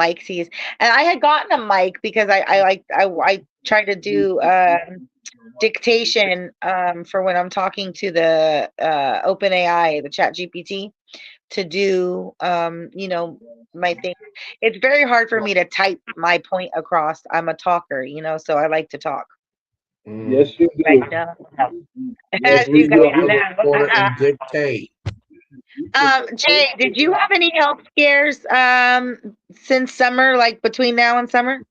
mics he's, and I had gotten a mic because I tried to do dictation for when I'm talking to the OpenAI, the Chat GPT, to do my thing. It's very hard for me to type my point across. I'm a talker, so I like to talk. Yes, you do. Right now. Yes, You you guys do. know. And dictate. Jay, did you have any health scares since summer, like between now and summer?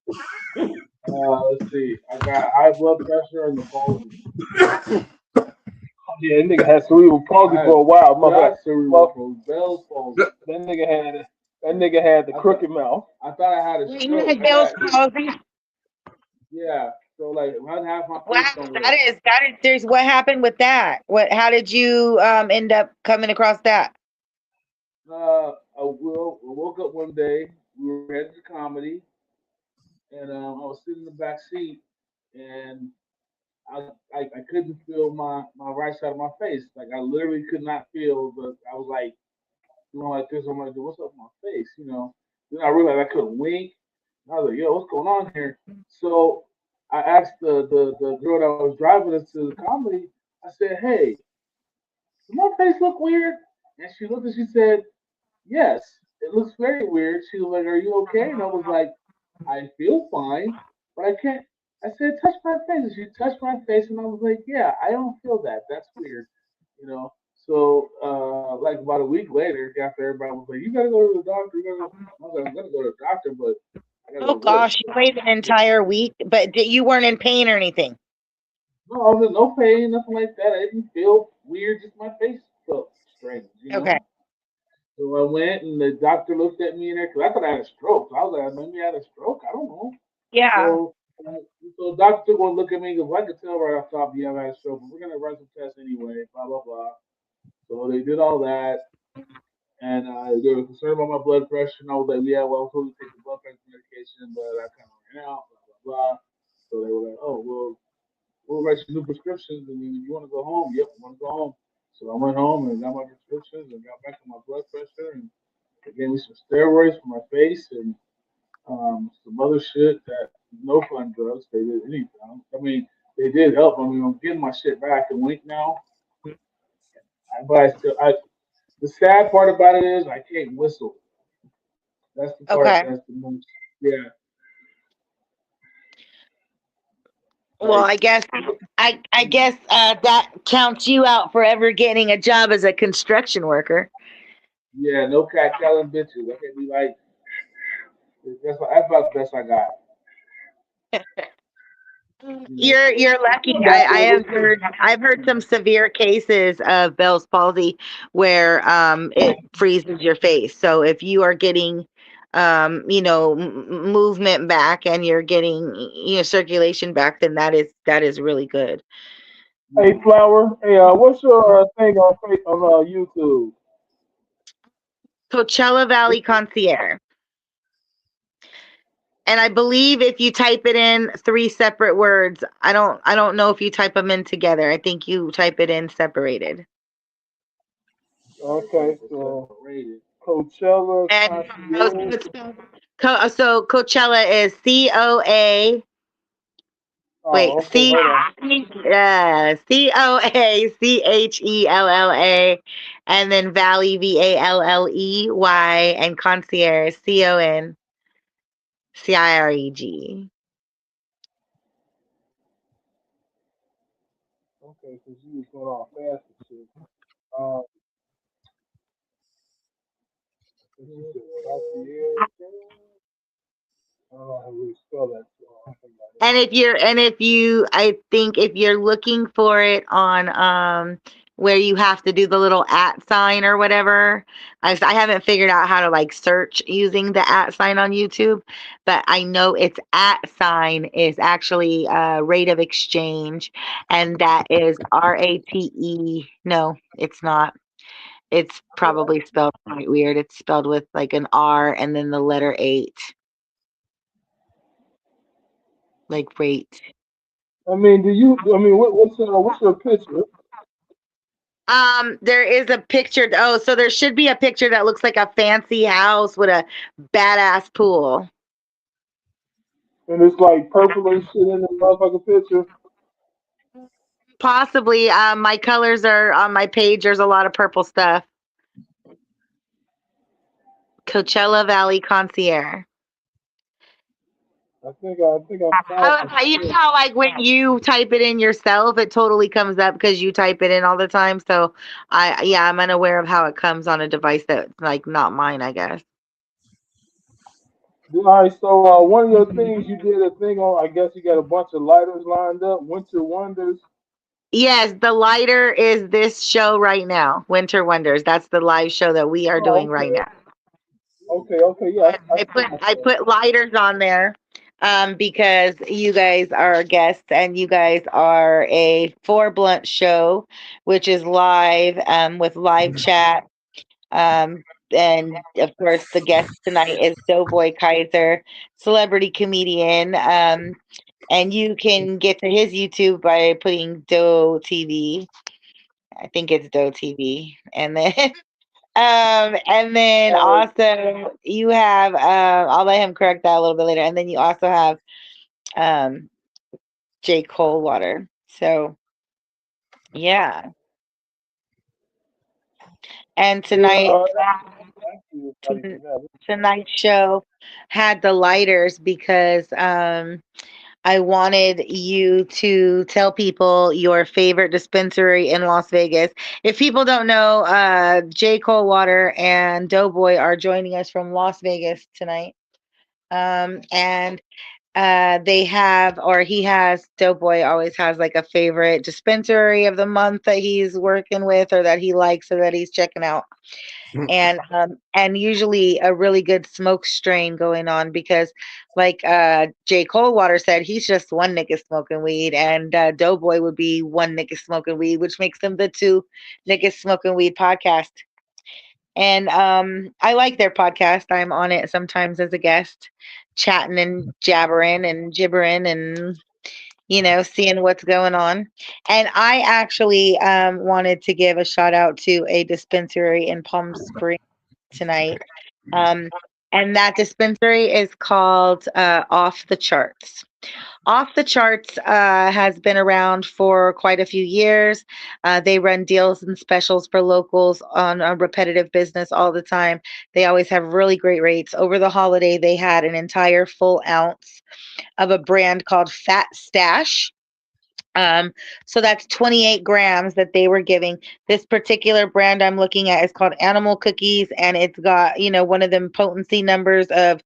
Let's see. I got high blood pressure and the palsy. Yeah, that nigga had cerebral palsy for a while. My bad. Cerebral palsy. Bell's palsy. That nigga had the crooked mouth. I thought I had a You stroke. had Bell's palsy? Yeah. So like, one half my Wow, face don't work. that is. There's what happened with that. How did you end up coming across that? I woke up one day. We were headed to comedy, and I was sitting in the back seat, and I couldn't feel my right side of my face. Like I literally could not feel. But I was like like this. I'm like, what's up with my face? Then I realized I couldn't wink. And I was like, yo, what's going on here? So I asked the girl that was driving us to the comedy. I said, hey, does my face look weird? And she looked and she said, yes, it looks very weird. She was like, are you okay? And I was like, I feel fine, but I can't. I said, touch my face. And she touched my face, and I was like, yeah, I don't feel that. That's weird, you know. So, like about a week later, after everybody was like, you gotta go to the doctor. I was like, I'm gonna go to the doctor, but I gotta Oh go to work. gosh, you waited an entire week, but you weren't in pain or anything. No, I was in no pain, nothing like that. I didn't feel weird. Just my face felt strange, you Okay. know. So I went, and the doctor looked at me in there because I thought I had a stroke. So I was like, maybe I had a stroke. I don't know. Yeah. So, so the doctor took one look at me and goes, well, I could tell right off top you have had a stroke, but we're gonna run some tests anyway. Blah blah blah. So they did all that, and they were concerned about my blood pressure, and I was like, yeah, well, I was supposed to take the blood pressure medication, but I kind of ran out. Blah blah blah. So they were like, oh well, we'll write you new prescriptions, and then you want to go home? Yep, I want to go home. So I went home and got my prescriptions and got back on my blood pressure, and they gave me some steroids for my face and some other shit that no fun drugs. They did anything. I mean, they did help. I mean, I'm getting my shit back and wink now. But the sad part about it is I can't whistle. That's the part Okay. that's the most. Yeah, Well, like I guess that counts you out for ever getting a job as a construction worker. yeah, no cat calling bitches. I can't be like that's about the best I got. So You're lucky. I've heard some severe cases of Bell's palsy where it freezes your face. So if you are getting movement back and you're getting circulation back, then that is really good. hey, Flower. Hey, what's your thing on YouTube? Coachella Valley Concierge. And I believe if you type it in three separate words, I don't know if you type them in together. I think you type it in separated. Okay, so Coachella And Concierge. so Coachella is COA. Wait, Oh, okay, hold on. COACHELLA, and then Valley VALLEY, and Concierge CONCIREG. Okay, because you was going off fast and shit. Um, this is the Concierge. I don't know how to really spell that. So I'll think about it. I think if you're looking for it on where you have to do the little at sign or whatever, I haven't figured out how to like search using the at sign on YouTube, but I know its at sign is actually rate of exchange, and that is RATE. No, it's not. It's probably spelled quite weird. It's spelled with like an R and then the letter 8, like rate. I mean, do you? I mean, what's your picture? There is a picture. Oh, so there should be a picture that looks like a fancy house with a badass pool. And it's like purple and shit in the motherfucking picture. Possibly. My colors are on my page. There's a lot of purple stuff. Coachella Valley Concierge. I think I found I, some you know shit. how like when you type it in yourself, it totally comes up because you type it in all the time. So yeah, I'm unaware of how it comes on a device that's like not mine, I guess. All right, so one of your things you did a thing on. I guess you got a bunch of lighters lined up. Winter Wonders. Yes, the lighter is this show right now, Winter Wonders. That's the live show that we are doing Oh, right now. okay, yeah, I see I myself. put lighters on there because you guys are guests and you guys are a four blunt show, which is live with live chat. And of course, the guest tonight is Doughboy Kaiser, celebrity comedian. And you can get to his YouTube by putting Doe TV. I think it's Doe TV, and then and then All right. also you have I'll let him correct that a little bit later. And then you also have um J. Coldwater. So yeah. And Yeah, tonight I see everybody ton- together. tonight's show had the lighters because I wanted you to tell people your favorite dispensary in Las Vegas. If people don't know, J. Coldwater and Doughboy are joining us from Las Vegas tonight. And they have, or he has, Doughboy always has like a favorite dispensary of the month that he's working with or that he likes or that he's checking out. And usually a really good smoke strain going on because like Jay Coldwater said, he's just one nigga smoking weed, and Doughboy would be one nigga smoking weed, which makes them the two niggas smoking weed podcast. And I like their podcast. I'm on it sometimes as a guest, chatting and jabbering and gibbering and seeing what's going on. And I actually wanted to give a shout out to a dispensary in Palm Springs tonight. Um, and that dispensary is called Off the Charts. Off the Charts has been around for quite a few years. They run deals and specials for locals on a repetitive business all the time. They always have really great rates. Over the holiday, they had an entire full ounce of a brand called Fat Stash. um, so that's 28 grams that they were giving. This particular brand I'm looking at is called Animal Cookies, and it's got, one of them potency numbers of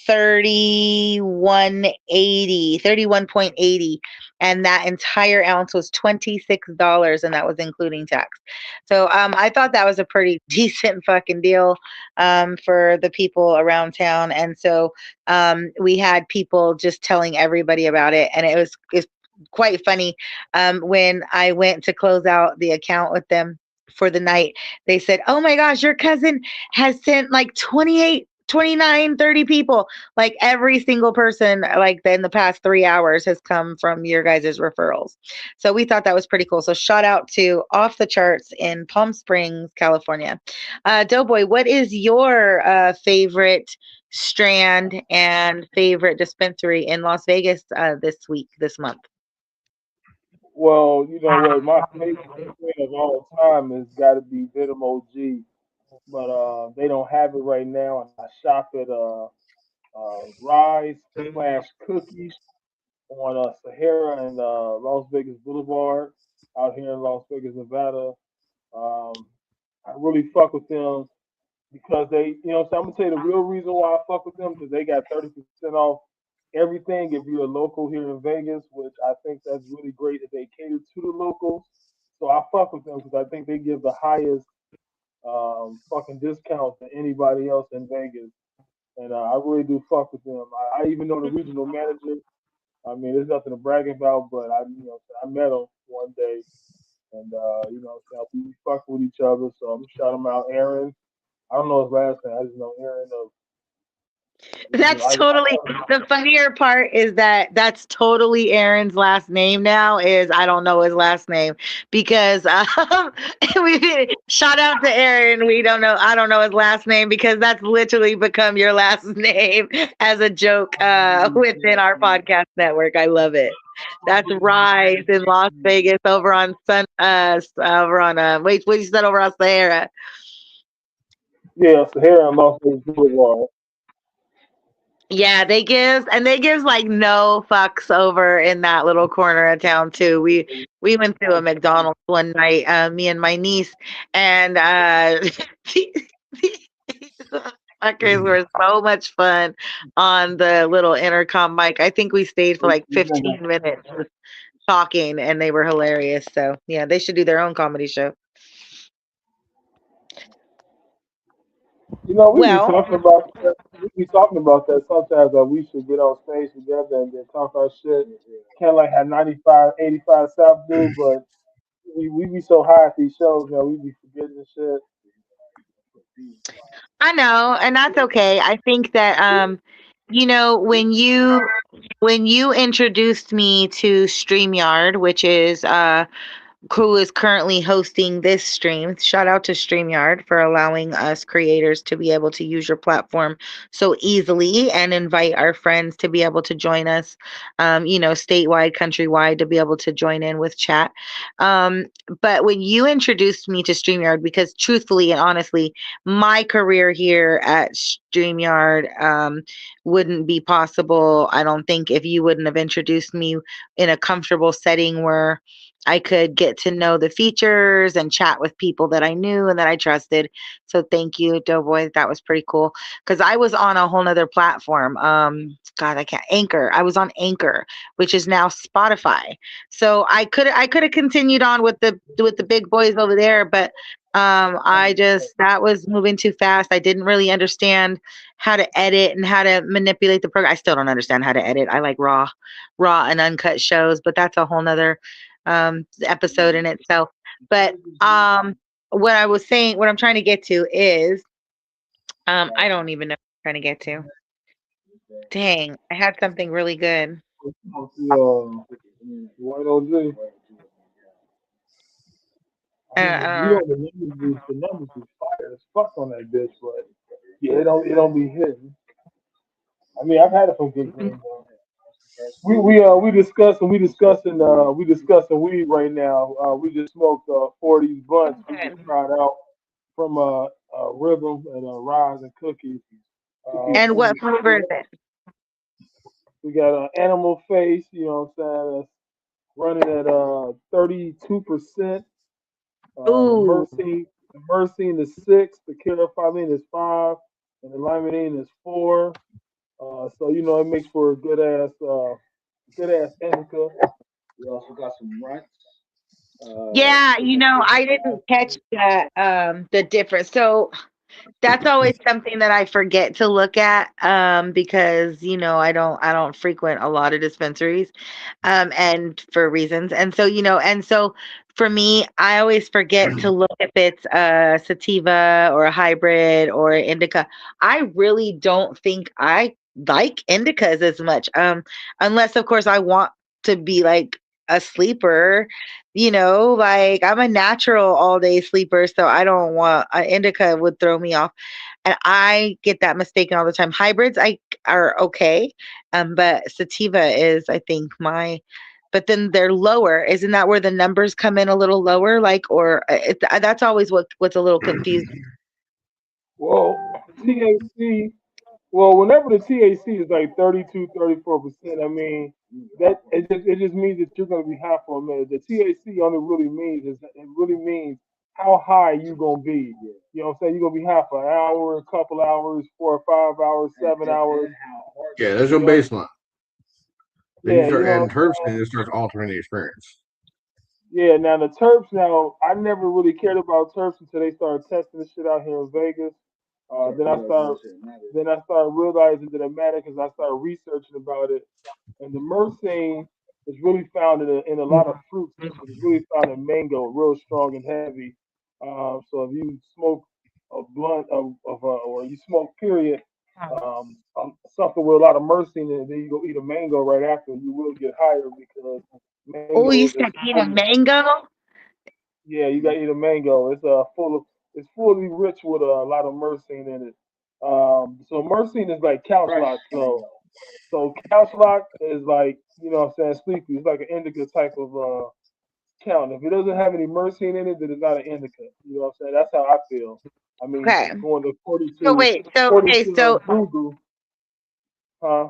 3180, 31.80. And that entire ounce was $26, and that was including tax. So I thought that was a pretty decent fucking deal for the people around town. And so we had people just telling everybody about it, and it's quite funny. When I went to close out the account with them for the night, they said, "Oh my gosh, your cousin has sent like 28, 29, 30 people. Like every single person, like in the past 3 hours, has come from your guys' referrals." So we thought that was pretty cool. So shout out to Off the Charts in Palm Springs, California. Doughboy, what is your favorite strand and favorite dispensary in Las Vegas this week, this month? Well, you know what? My favorite thing of all time has got to be Venom OG, but they don't have it right now. And I shop at Rise slash Cookies on Sahara and Las Vegas Boulevard out here in Las Vegas, Nevada. Um, I really fuck with them because they, you know, what I'm saying, I'm gonna tell you the real reason why I fuck with them because they got 30% off everything if you're a local here in Vegas, which I think that's really great that they cater to the locals. So I fuck with them because I think they give the highest fucking discounts than anybody else in Vegas, and I really do fuck with them. I even know the regional manager. I mean, there's nothing to brag about, but I met him one day, and we fuck with each other. So I'm shout him out, Aaron. I don't know his last name. I just know Aaron of That's totally the funnier part is that that's totally Aaron's last name now is I don't know his last name because we shout out to Aaron. We don't know I don't know his last name because that's literally become your last name as a joke within our podcast network. I love it. That's Rise in Las Vegas over on over on wait what you said over on Sahara. Yeah, Sahara and Las Vegas Boulevard. Yeah, they gives like no fucks over in that little corner of town too. We went to a McDonald's one night, me and my niece, and the fuckers were so much fun on the little intercom mic. I think we stayed for like 15 minutes just talking, and they were hilarious. So yeah, they should do their own comedy show. You know, we be Well, talking about that. We be talking about that sometimes that we should get on stage together and then talk our shit. Kind of like how 95, 85 South do, but we be so high at these shows, man. We be forgetting the shit. I know, and that's okay. I think that you know, when you introduced me to StreamYard, which is who is currently hosting this stream. Shout out to StreamYard for allowing us creators to be able to use your platform so easily and invite our friends to be able to join us, you know, statewide, countrywide, to be able to join in with chat. Um, but when you introduced me to StreamYard, because truthfully and honestly, my career here at StreamYard wouldn't be possible, I don't think, if you wouldn't have introduced me in a comfortable setting where I could get to know the features and chat with people that I knew and that I trusted. So thank you, Doughboy. That was pretty cool. Because I was on a whole nother platform. God, I can't Anchor. I was on Anchor, which is now Spotify. So I could have continued on with the big boys over there, but I just that was moving too fast. I didn't really understand how to edit and how to manipulate the program. I still don't understand how to edit. I like raw and uncut shows, but that's a whole nother episode in itself. But what I was saying, what I'm trying to get to is, I don't even know what I'm trying to get to. Dang, I had something really good. White OG. You Uh, know the numbers is fire as fuck on that bitch, but yeah, it don't be hitting. I mean, I've had it from good uh, game though. We discussing weed right now. We just smoked 40 blunts. We just good. tried out from Rhythm and Rise and Cookies. And We what just flavor is it? we got Animal Face. You know what I'm saying? That's running at 32%. The Ooh, Myrcene is 6. The Carafamine is 5, and the Limonene is 4. So you know it makes for a good ass indica. We also got some runts. yeah. You know, I didn't catch that. The difference. So that's always something that I forget to look at because you know I don't frequent a lot of dispensaries and for reasons and so you know and so for me I always forget to look if it's a sativa or a hybrid or an indica. I really don't think I like indicas as much unless of course I want to be like a sleeper, you know, like I'm a natural all day sleeper, so I don't want indica would throw me off, and I get that mistaken all the time. Hybrids I are okay, but sativa is I think my. But then they're lower. Isn't that where the numbers come in a little lower? Like, or that's always what's a little confusing. Well, THC. Well, whenever the THC is like 32, 34%, I mean that it just means that you're gonna be high for a minute. The THC only really means is it really means how high you gonna be. You know what I'm saying? You're gonna be high for an hour, a couple hours, 4 or 5 hours, 7 hours. Yeah, there's You no know, baseline. Then you yeah, start you know adding what I'm herbs saying? and it starts altering the experience. Yeah, now the Terps. Now I never really cared about Terps until they started testing this shit out here in Vegas. Then I started realizing that it mattered because I started researching about it. And the myrcene is really found in a lot of fruits too, but it's really found in mango, real strong and heavy. So if you smoke a blunt or you smoke period, something with a lot of myrcene in it, then you go eat a mango right after, you will get higher because Oh, you mango is said eat a fully, mango? yeah, you gotta eat a mango. It's fully rich with a lot of myrcene in it. So myrcene is like couch Fresh lock. mango. So couch lock is like, you know what I'm saying, sleepy. It's like an indica type of count. If it doesn't have any myrcene in it, then it's not an indica. You know what I'm saying? That's how I feel. I mean, Okay. going to So wait, so according okay, to so Google, huh?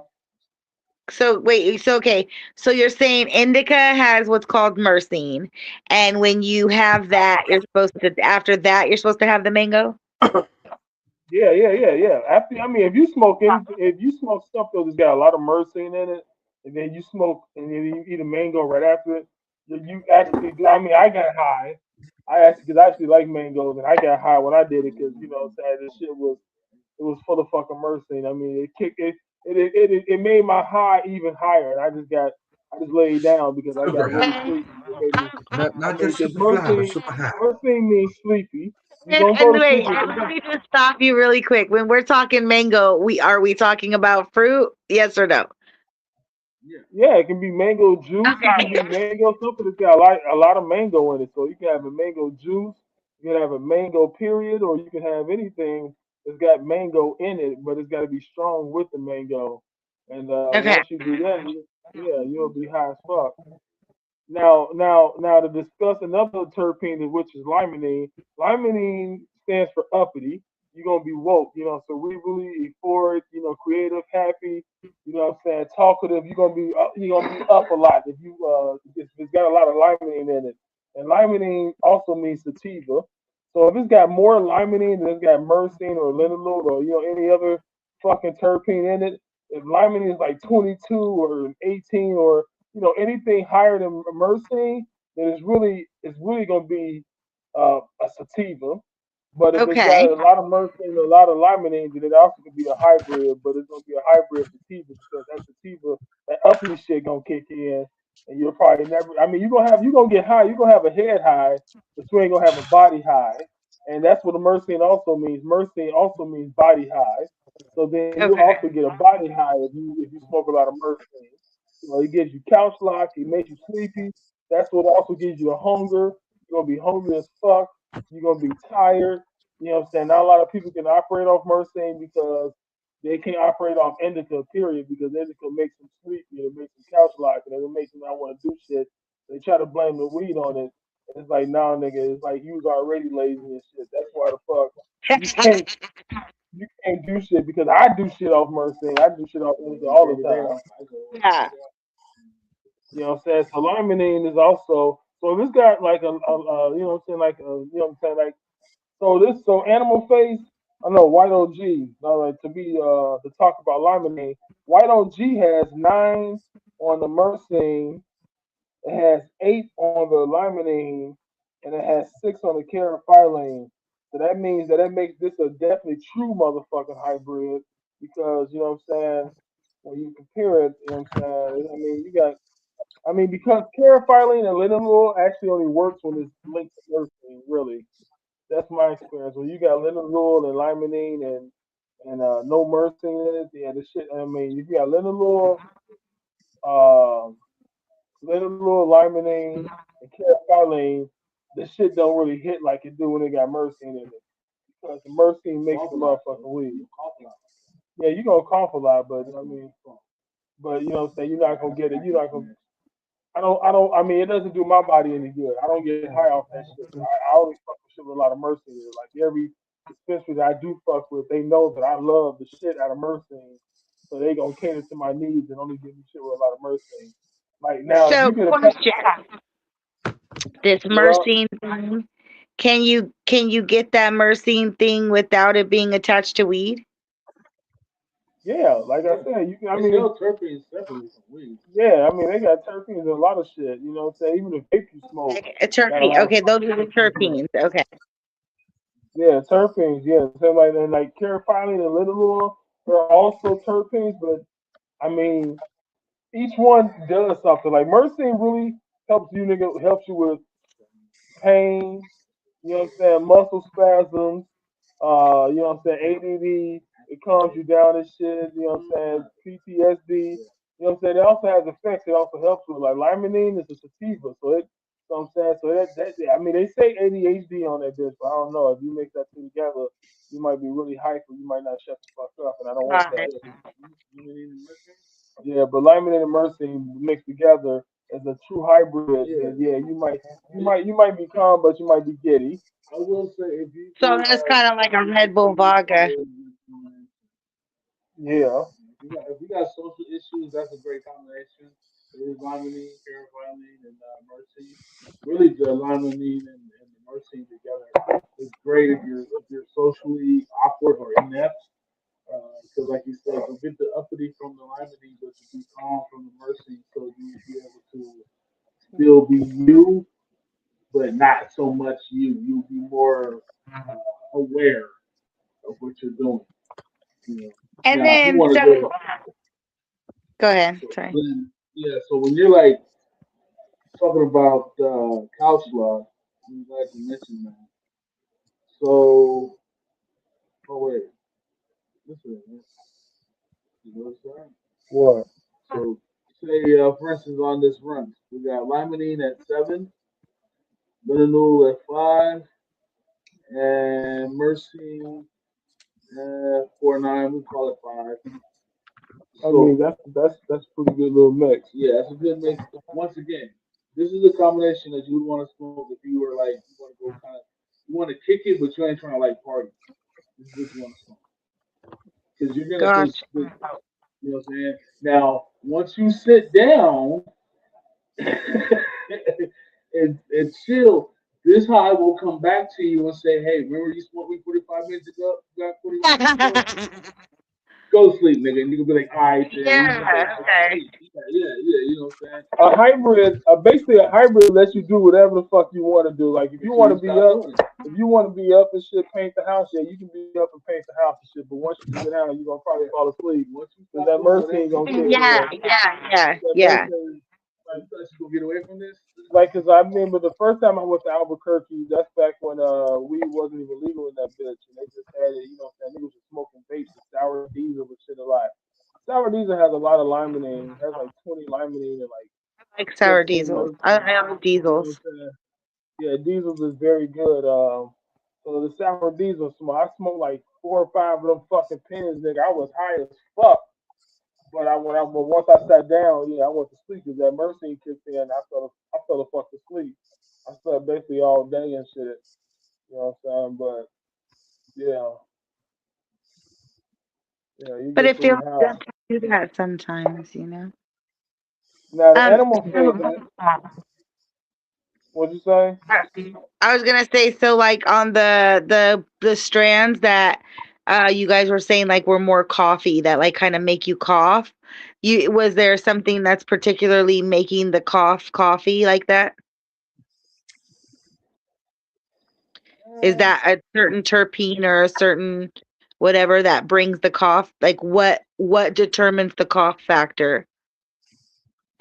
so wait, so okay, so you're saying indica has what's called myrcene, and when you have that, you're supposed to after that you're supposed to have the mango. Yeah. After, I mean, if you smoke something that's got a lot of myrcene in it, and then you smoke, and then you eat a mango right after it, you actually do. I mean, I got high. Because I actually like mangoes, and I got high when I did it, because you know, what I'm saying, this shit was, it was full of fucking myrcene. I mean, it kicked it made my high even higher, and I just laid down because I got Sugar. really Okay. sleepy. It made me, I Not mean, just because super fly, but super high. myrcene means sleepy. You're gonna And go to wait, sleep if you let got. me just stop you really quick. When we're talking mango, we talking about fruit? Yes or no? Yeah. Yeah, it can be mango juice. It can Okay. be mango something that's got a lot of mango in it. So you can have a mango juice, you can have a mango period, or you can have anything that's got mango in it, but it's got to be strong with the mango. And Okay. once you do that, yeah, you'll be high as fuck. Now to discuss another terpene, which is limonene. Limonene stands for uppity. You're gonna be woke, you know, cerebrally, euphoric, you know, creative, happy, you know what I'm saying, talkative. You're gonna be up a lot if you if it's got a lot of limonene in it. And limonene also means sativa. So if it's got more limonene than it's got myrcene or linalool or you know any other fucking terpene in it, if limonene is like 22 or 18 or you know anything higher than myrcene, then it's really gonna be a sativa. But if it's got Okay. a lot of myrcene and a lot of limonene, then it also could be a hybrid. But it's gonna be a hybrid sativa because that sativa, that uppity shit gonna kick in, and you'll probably never. I mean, you gonna get high. You're gonna have a head high, but you ain't gonna have a body high. And that's what the myrcene also means. Myrcene also means body high. So then you also Okay. get a body high if you smoke a lot of myrcene. You know, it gives you couch lock. It makes you sleepy. That's what also gives you a hunger. You're gonna be hungry as fuck. You're gonna be tired. You know what I'm saying? Not a lot of people can operate off myrcene because they can't operate off indica, period, because indica makes them sleepy, it makes them couch lock, and it makes them not want to do shit. They try to blame the weed on it. And it's like, nah, nigga, it's like you was already lazy and shit. That's why the fuck you can't you can't do shit because I do shit off myrcene. I do shit off indica Each all the every day. time. I go. Yeah. You know what I'm saying? So limonene is also so if it's got like you know what I'm saying, like you know what I'm saying, like so animal face, I know White OG. To be to talk about limonene, White OG has 9 on the myrcene, it has 8 on the limonene, and it has 6 on the carotene. So that means that it makes this a definitely true motherfucking hybrid because you know what I'm saying. When you compare it, you know what I'm saying. I mean, because carotene and linalool actually only works when it's linked to myrcene, really. That's my experience. When you got linalool and limonene and no myrcene in it, yeah, this shit. I mean, if you got uh, linalool, limonene, and carotene, the shit don't really hit like it do when it got myrcene in it because the myrcene makes Cough the a lot motherfucking too. weed. You cough a lot. Yeah, you gonna cough a lot, but That's I what mean, makes you cough. but you know what I'm saying. You're not gonna get it. You're not gonna. I don't. I mean, it doesn't do my body any good. I don't get high off that shit. I only fuck with shit with a lot of myrcene. Like every dispensary that I do fuck with, they know that I love the shit out of myrcene, so they gonna cater to my needs and only give me shit with a lot of myrcene. Like now, if So you get a pack, question: this well, myrcene thing, can you get that myrcene thing without it being attached to weed? yeah, like I Yeah. said, you can. I They mean, sell terpenes separately from weed. yeah, I mean they got terpenes and a lot of shit. You know what I'm saying? Even the vape you smoke Okay, a got a terpene. lot of Okay, those fucking are the terpenes in it. terpenes. Okay. Yeah, terpenes. Yeah, so like carotene and linalool, they're also terpenes, but I mean each one does something. Like myrcene really helps you with pain. You know what I'm saying? Muscle spasms. You know what I'm saying? ADD. It calms you down and shit. You know what I'm saying? PTSD. Yeah. You know what I'm saying? It also has effects. It also helps with like limonene is a sativa, so it. You know what I'm saying? So that I mean they say ADHD on that bitch, but I don't know if you mix that two together, you might be really hyper. You might not shut the fuck up, and I don't want that. Got Yeah. You mean in the mercury? Yeah, but limonene and myrcene mixed together as a true hybrid, Yeah. then yeah, you might be calm, but you might be giddy. I will say if you So do that's have kind of like a Red Bull issues, vodka. it is a good combination. Yeah. If you got social issues, that's a great combination. It is limonene, carotene, and myrcene. Really, the limonene and the myrcene together is great if you're socially awkward or inept. Because, like you said, you'll get the uppity from the limonene, but you'll be calm from the myrcene, so you'll be able to still be you, but not so much you. You'll be more aware of what you're doing. You know. And Now, if you then, want to so go, go ahead. so Sorry. then, yeah. So when you're like talking about couch love, I'm glad you mentioned that. So, oh wait, listen, you know what I'm saying? What? So, say for instance on this run, we got limonene at 7, linalool at 5, and myrcene at 4 9. We call it 5. I mean, So that's pretty good little mix. yeah, that's a good mix. Once again, this is a combination that you would want to smoke if you were like you want to go kind of you want to kick it, but you ain't trying to like party. This is what you want to smoke because you're gonna because Gosh. you know what I'm saying. Now, once you sit down and chill, this high will come back to you and say, "Hey, remember you smoked me 45 minutes ago? You got 45 minutes ago? Go to sleep, nigga." And you can be like, "All right, then." You just go Yeah. back to Okay. sleep. Yeah, yeah, yeah. You know what I'm saying? A hybrid, basically a hybrid lets you do whatever the fuck you want to do. Like if you Until want you to be stop up, doing it. if you want to be up and shit, paint the house. Yeah, you can be up and paint the house and shit. But once you sit down, you're gonna probably Yeah. fall asleep Once you because stop that doing mercy whatever ain't you're gonna kick doing, Yeah. in. Yeah. That Yeah. mercy, you thought you gonna get away from this? like, cause I remember the first time I went to Albuquerque. That's back when weed wasn't even legal in that bitch, and they just had it. You know, what I'm saying niggas was smoking vapes and sour diesel and shit a lot. Sour diesel has a lot of limonene. It has like 20 limonene and like Like sour 15 diesels. mercury. I like You know what diesels. I'm saying? Yeah, diesels is very good. So the sour diesel smoke, I smoked like 4 or 5 of them fucking pins, nigga. I was high as fuck. But once I sat down, yeah, I went to sleep because that mercy kicked in. I fell the fuck to sleep. I slept basically all day and shit. You know what I'm saying? But yeah, yeah, you But get it pretty feels high. good to do that sometimes. Now the Um, animal phase, what'd you say? I was gonna say, so like on the strands that you guys were saying like were more coffee that like kind of make you cough. You was there something that's particularly making the coffee like that? Is Uh, that a certain terpene or a certain whatever that brings the cough? Like what determines the cough factor?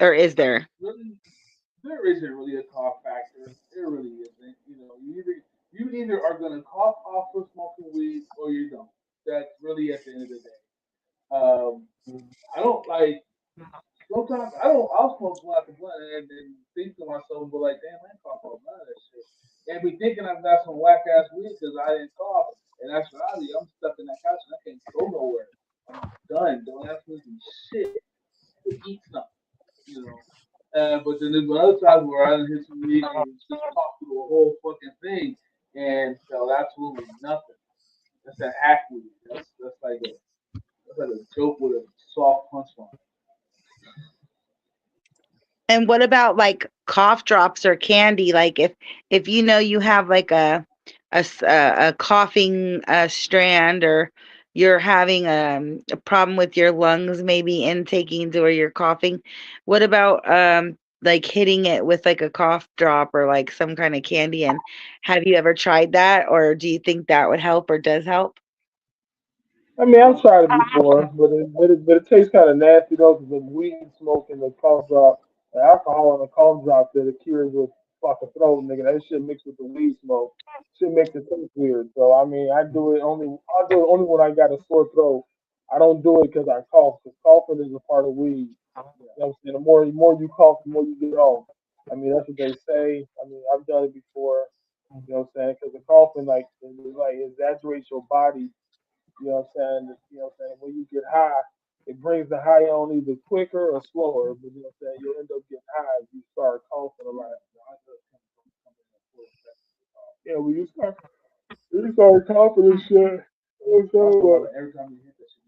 Or is there? really, there isn't really a cough factor. There really isn't. You either are gonna cough off for smoking weed or you don't. That's really at the end of the day. I don't like sometimes I'll smoke blunt after blunt and think to myself, but like, damn, I ain't cough off none of that shit. And be thinking I've got some whack ass weed because I didn't cough. And actually, I'm stuck in that couch and I can't go nowhere. I'm done. Don't ask me to do shit to eat something, you know. But then there's been other times where I done hit some weed and just coughed through a whole fucking thing and felt absolutely nothing. That's a hack weed. That's like a joke with a soft punchline. And what about like cough drops or candy? Like if you know you have like a coughing strand or you're having a problem with your lungs maybe intaking to where you're coughing, what about like hitting it with like a cough drop or like some kind of candy? And have you ever tried that or do you think that would help or does help? I mean, I've tried it before, but it tastes kind of nasty though, because the weed smoke and the cough drop, the alcohol and the cough drop that it cures with. fucking throat, nigga. That shit mixed with the weed smoke. Shit makes it taste weird. So I mean, I do it only when I got a sore throat. I don't do it because I cough. Because coughing is a part of weed. You know what I'm saying? The more you cough, the more you get off. I mean, that's what they say. I mean, I've done it before. You know what I'm saying? Because the coughing, like, it, like exaggerates your body. You know what I'm saying? You know what I'm saying? When you get high, it brings the high on either quicker or slower. But you know what I'm saying? You'll end up getting high if you start coughing a lot. Yeah, when you start coughing and shit. You know what I'm saying? Every time you hit that shit,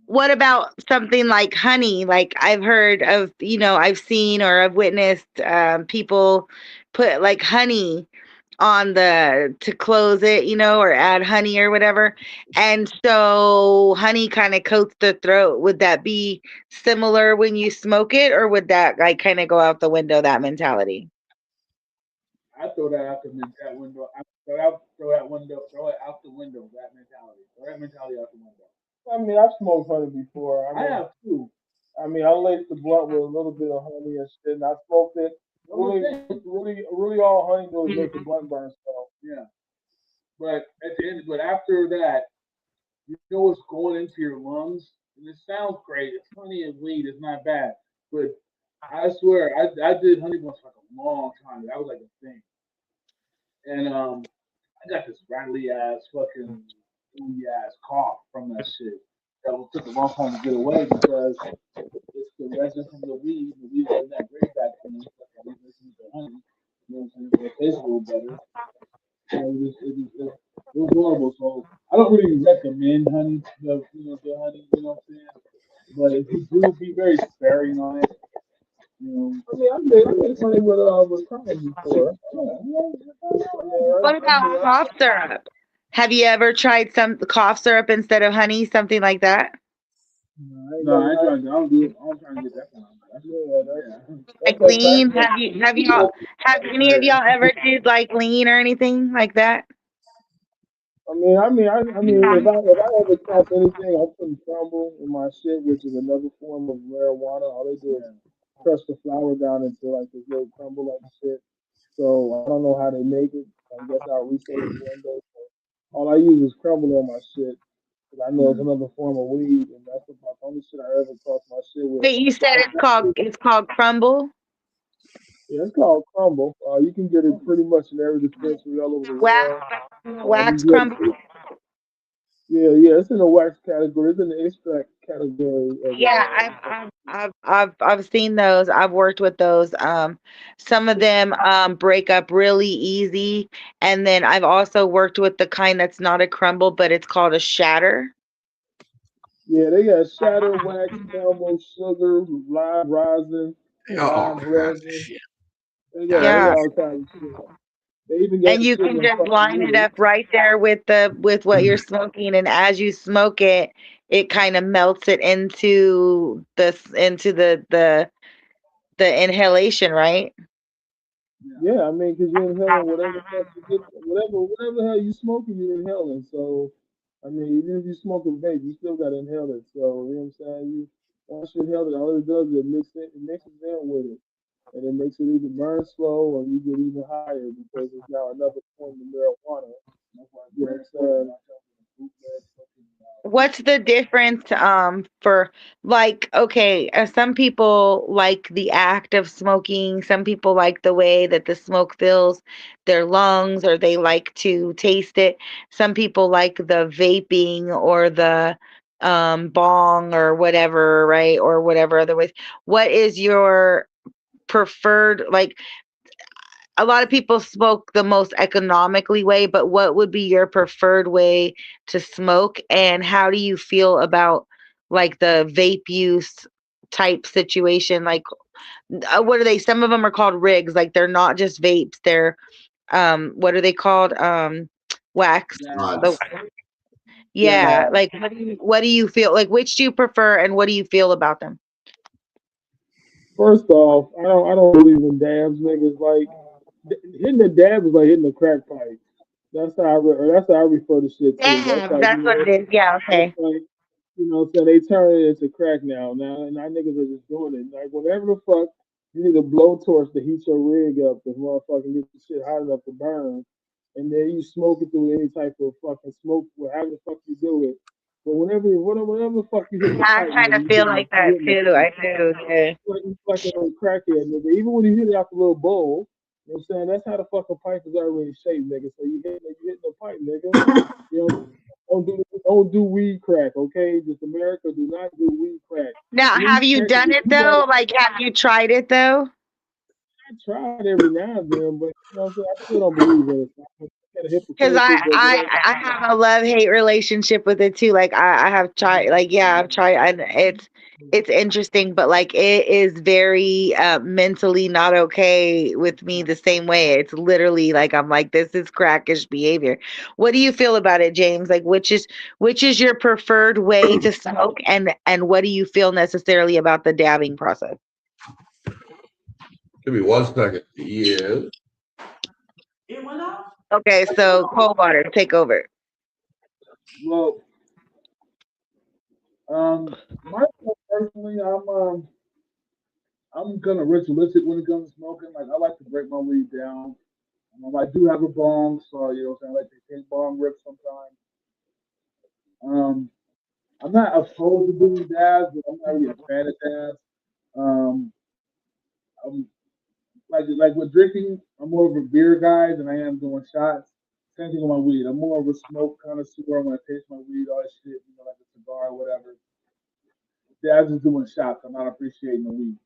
What about something like honey? Like I've heard of, I've seen or I've witnessed people put like honey on the to close it, or add honey or whatever. And so honey kind of coats the throat. Would that be similar when you smoke it, or would that like kind of go out the window, that mentality? I throw that out the that window. I throw it out the window. That mentality, throw that mentality out the window. I mean, I've smoked honey before. I have too. I mean, I laced the blunt with a little bit of honey and shit, and I smoked it. I'm the same. Really, all honey do is make the blunt burn. So, Yeah, but at the end, but after that, you know what's going into your lungs, and it sounds great. It's honey and weed. It's not bad, but I swear, I did honey once for like a long time. That was like a thing, and I got this rattly ass fucking ooey ass cough from that shit. That took a long time to get away because it's the resin from the weed. The weed wasn't that great back then. Like I was listening to honey. You know what I'm saying? So it tastes a little better. You know, it was horrible. So I don't really recommend honey. The honey. You know what I'm saying? But if you do, be very sparing on it. You know. I made honey with crack before. What I about mean, cough syrup? Have you ever tried some cough syrup instead of honey, something like that? I ain't No, never, I ain't I, trying to. I don't do. I'm trying to get that one. That's yeah, yeah. that's Like like lean? that's Have any of Yeah. y'all ever did like lean or anything like that? I mean, if I ever cough anything, I put crumble in my shit, which is another form of marijuana. All they do is Yeah. crush the flower down into like this little crumble like shit. So I don't know how they make it. I guess I'll research it one day. So all I use is crumble on my shit. Cause I know it's Yeah. another form of weed, and that's about the only shit I ever cross my shit with. Wait, you said it's called crumble? Yeah, it's called crumble. You can get it pretty much in every dispensary all over the Wax world. wax You crumble? get yeah, it's in the wax category. It's in the extract category of Yeah, it. I've seen those. I've worked with those. Some of them break up really easy, and then I've also worked with the kind that's not a crumble, but it's called a shatter. Yeah, they got shatter, wax, crumble, sugar, lime rosin, They got all lime kinds of resin. shit. They Yeah, got all kinds of shit. They even got and you shit can in just fucking line it weed. up right there with what you're smoking, and as you smoke it, it kind of melts it into the inhalation, right? Yeah. Yeah, I mean, because you're inhaling whatever the fuck you get, whatever the hell you smoking, you're inhaling. So, I mean, even if you smoke a vape, you still got to inhale it. So, you know what I'm saying? Once you inhale it, all it does is it mixes in with it. And it makes it either burn slow or you get even higher because it's now another form of marijuana. That's why I'm You know very what I'm careful saying? myself with the bootleg fucking What's the difference for like okay, some people like the act of smoking, some people like the way that the smoke fills their lungs or they like to taste it. Some people like the vaping or the bong or whatever, right? Or whatever other ways. What is your preferred like a lot of people smoke the most economically way, but what would be your preferred way to smoke? And how do you feel about like the vape use type situation? Like, what are they? Some of them are called rigs. Like they're not just vapes. They're what are they called? Wax. dabs. The Mods. Yeah, yeah. Like what do you feel? Like which do you prefer, and what do you feel about them? first off, I don't believe in dabs, niggas. Like hitting the dab is like hitting the crack pipe. That's how I refer to shit too. That's Damn, like that's what it is. Yeah. that's Okay. like so they turn it into crack now. Now niggas are just doing it. Like whatever the fuck, You need a blowtorch to heat your rig up, to motherfucking get the shit hot enough to burn, and then you smoke it through any type of fucking smoke, whatever the fuck you do it. But whatever the fuck you hit Yeah, the I pipe, kind nigga, of feel like you that hitting the too. pipe. I do. Yeah. Like a crackhead, nigga. Even when you hit it out the little bowl, you know what I'm saying? That's how the fucking pipe is already shaped, nigga. So you hitting the pipe, nigga. You know, don't do weed crack, okay? Just America, do not do weed crack. Now, have Weed you crack, done if it you got, though? Like, have you tried it though? I try it every now and then, but you know what I'm saying? I still don't believe in it. I'm kind of Because hypocritical, but I have a love hate relationship with it too. Like I have tried, like yeah, I've tried, and it's interesting, but like it is very mentally not okay with me the same way. It's literally like I'm like this is crackish behavior. What do you feel about it, James? Like which is your preferred way to smoke, and what do you feel necessarily about the dabbing process? Give me 1 second. Yeah. Okay, so cold water, take over. Well, myself personally, I'm kind of ritualistic when it comes to smoking. Like I like to break my weed down. I do have a bong, so you know what I'm saying. I like to take bong rips sometimes. Um, I'm not opposed to doing dabs, but I'm not really a fan of dabs. Um, I'm like with drinking, I'm more of a beer guy than I am doing shots. Same thing with my weed. I'm more of a smoke connoisseur. I'm gonna taste my weed, all that shit, like a cigar or whatever. Dabs is doing shots. I'm not appreciating the weed.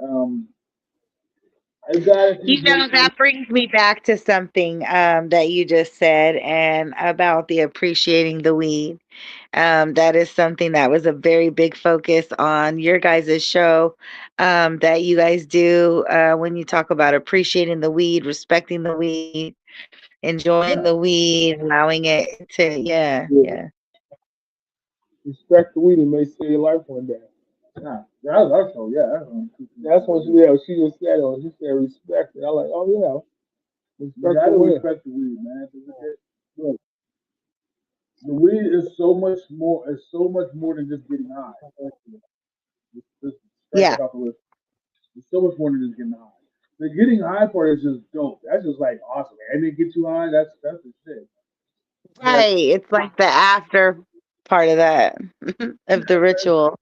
Um, I've got a few You know, drinks. that brings me back to something that you just said and about the appreciating the weed. That is something that was a very big focus on your guys' show that you guys do when you talk about appreciating the weed, respecting the weed, enjoying Yeah, the weed, allowing it to, yeah, yeah, yeah. respect the weed and may save your life one day. yeah, that's our show. Yeah, That's what she just said. She said respect it. I'm like, oh yeah, you respect the gotta weed. respect the weed, man. 'Cause look, the weed is so much more. It's so much more than just getting high. Just strike Yeah, that off the list. It's so much more than just getting high. The getting high part is just dope. That's just like awesome. And they get you high. That's the shit. But right. It's like the after part of that, of the ritual.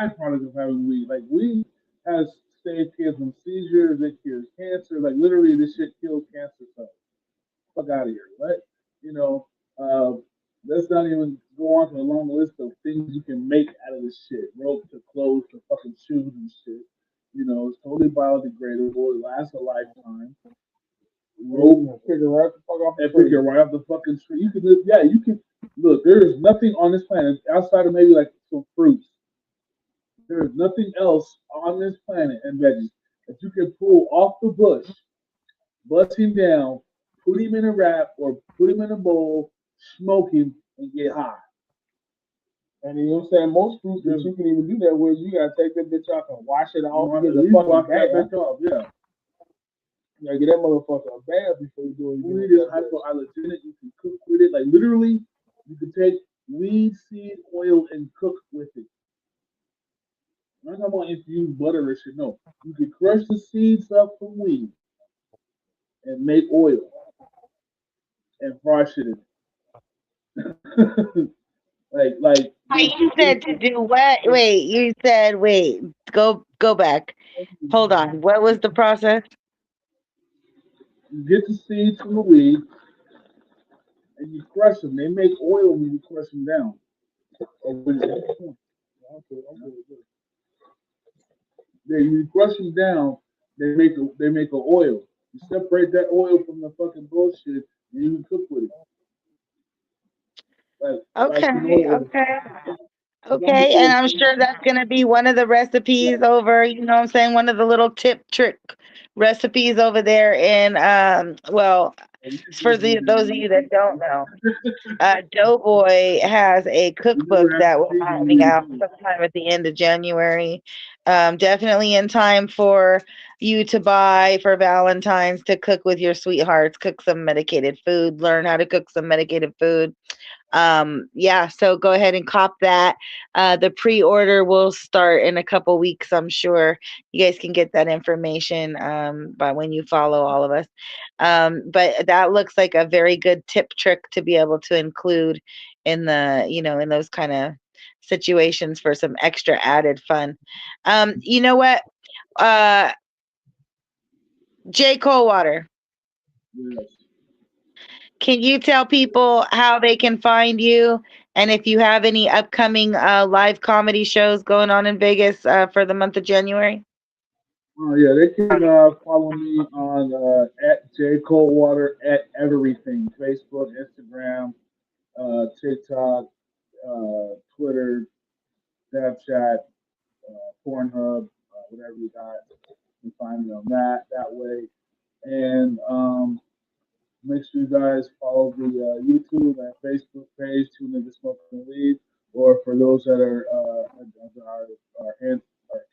byproduct of having weed. Like weed has saved kids from seizures. It cures cancer. Like literally, this shit kills cancer cells. Fuck out of here. What? You know. Uh, let's not even go on to a long list of things you can make out of this shit. Rope to clothes to fucking shoes and shit. You know, it's totally biodegradable. It lasts a lifetime. Rope And figure right the fuck off the and pick tree. it right off the fucking tree. You can, yeah, you can. Look, there is nothing on this planet outside of maybe like some fruits. There is nothing else on this planet and veggies that you can pull off the bush, bust him down, put him in a wrap or put him in a bowl, smoke him, and get high. And you know what I'm saying? Most fruits that There's, you can even do that with, you gotta take that bitch off and wash it you off and want to get at the least fucking block that bath. bitch off, yeah. You gotta get that motherfucker a bath before you do anything Weed with is that bitch. hypoallergenic. You can cook with it. Like literally, you can take weed seed oil and cook with it. I'm not talking about infused butter or shit. No, you can crush the seeds up from weed and make oil and fry shit in it. like Wait, you said to do what? Wait, you said wait. Go back. Hold on. What was the process? you get the seeds from the weed and you crush them. They make oil when you crush them down. Or when you crush them down, they make a oil. You separate that oil from the fucking bullshit and you can cook with it. Like Okay, canola oil. okay. Canola Okay, and oil. I'm sure that's gonna be one of the recipes over, you know what I'm saying, one of the little tip trick recipes over there in well, for those of you that don't know, Doughboy has a You never cookbook have to that will be see coming out me. sometime at the end of January. Definitely in time for you to buy for Valentine's to cook with your sweethearts, cook some medicated food, learn how to cook some medicated food. Yeah, so go ahead and cop that. The pre-order will start in a couple weeks, I'm sure. You guys can get that information by when you follow all of us. But that looks like a very good tip trick to be able to include in the, in those kind of situations for some extra added fun. You know what? Uh J. Coldwater, Yes. can you tell people how they can find you and if you have any upcoming live comedy shows going on in Vegas for the month of January? Yeah, they can follow me on at J Coldwater at everything: Facebook, Instagram, TikTok, Twitter, Snapchat, Pornhub, whatever you got. You can find me on that way. And make sure you guys follow the YouTube and Facebook page, Two Niggas Smoking Weed. Or for those that are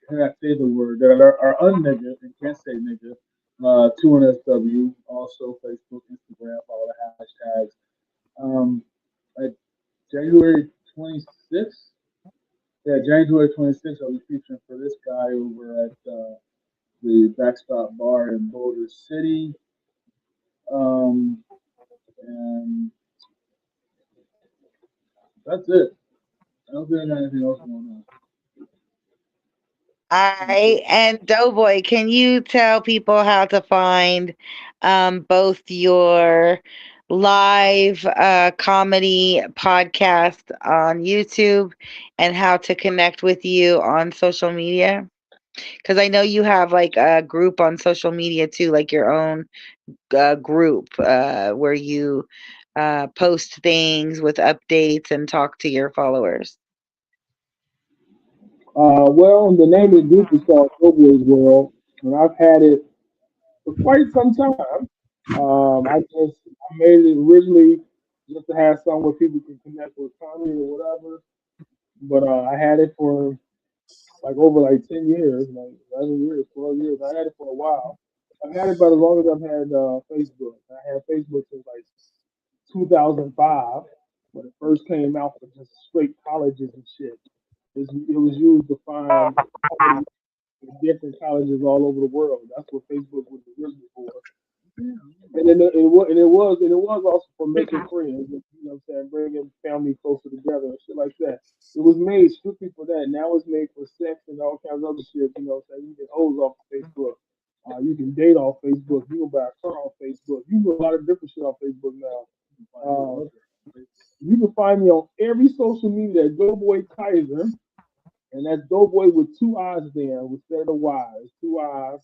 cannot say the word, that are unnigga and can't say nigga, 2NSW. Also Facebook, Instagram, follow the hashtags. Um, like January 26th, yeah, January 26th, I'll be featuring for this guy over at the Backstop Bar in Boulder City. Um, and that's it. I don't think I got anything else going on. All That's right. it. And Doughboy, can you tell people how to find both your live comedy podcast on YouTube and how to connect with you on social media? Because I know you have like a group on social media too, like your own group where you post things with updates and talk to your followers. Well, the name of the group is called Doughboys World, and I've had it for quite some time. I made it originally just to have something where people can connect with comedy or whatever. But I had it for like over like 10 years, like 11 years, 12 years. I had it for a while. I've had it about as long as I've had Facebook. I had Facebook since like 2005 when it first came out for just straight colleges and shit. It was used to find comedy in different colleges all over the world. That's what Facebook was originally for. And then it was also for making friends, what I'm saying, bringing family closer together and shit like that. It was made strictly for that. Now it's made for sex and all kinds of other shit. What I'm saying, you can hose off Facebook. You can date off Facebook. You can buy a car off Facebook. You can do a lot of different shit on Facebook now. Uh, you can find me on every social media at Doughboy Kaiser, and that's Doughboy with two eyes there instead of the Y's. Two eyes.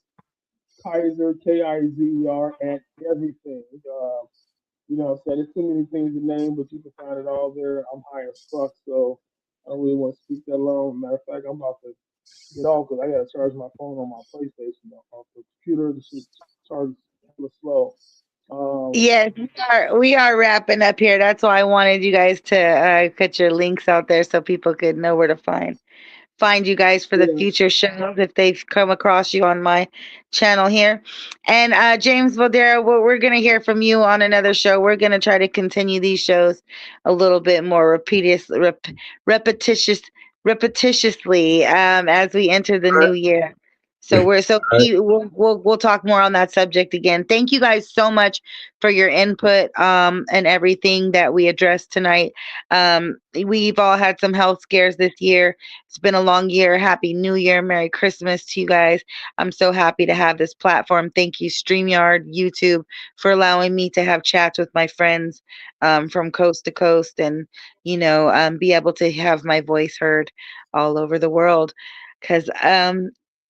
Kaiser, Kizer, at everything. What I'm saying? There's too many things to name, but you can find it all there. I'm high as fuck, so I don't really want to speak that long. Matter of fact, I'm about to get off because I got to charge my phone on my PlayStation. Off the computer, the shit charges hella slow. Um, Yes, we are wrapping up here. That's why I wanted you guys to put your links out there so people could know where to find you guys for the yeah, future shows if they've come across you on my channel here. And James Valdera, we're going to hear from you on another show. We're going to try to continue these shows a little bit more repetitious, repetitiously as we enter the new year. So I, we'll talk more on that subject again. Thank you guys so much for your input and everything that we addressed tonight. We've all had some health scares this year. It's been a long year. Happy New Year. Merry Christmas to you guys. I'm so happy to have this platform. Thank you, StreamYard, YouTube, for allowing me to have chats with my friends from coast to coast and, be able to have my voice heard all over the world. Because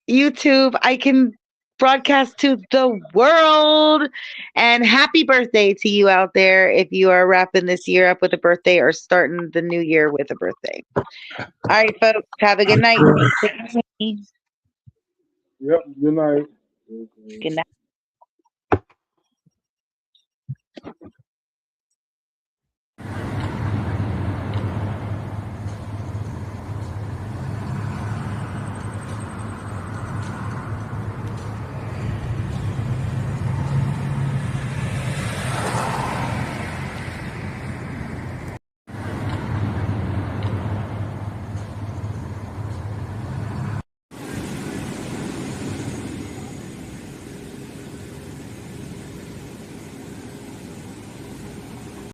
YouTube, I can broadcast to the world. And happy birthday to you out there if you are wrapping this year up with a birthday or starting the new year with a birthday. All right, folks. Have a good night. Thanks for joining me. yep. Good night. Good night.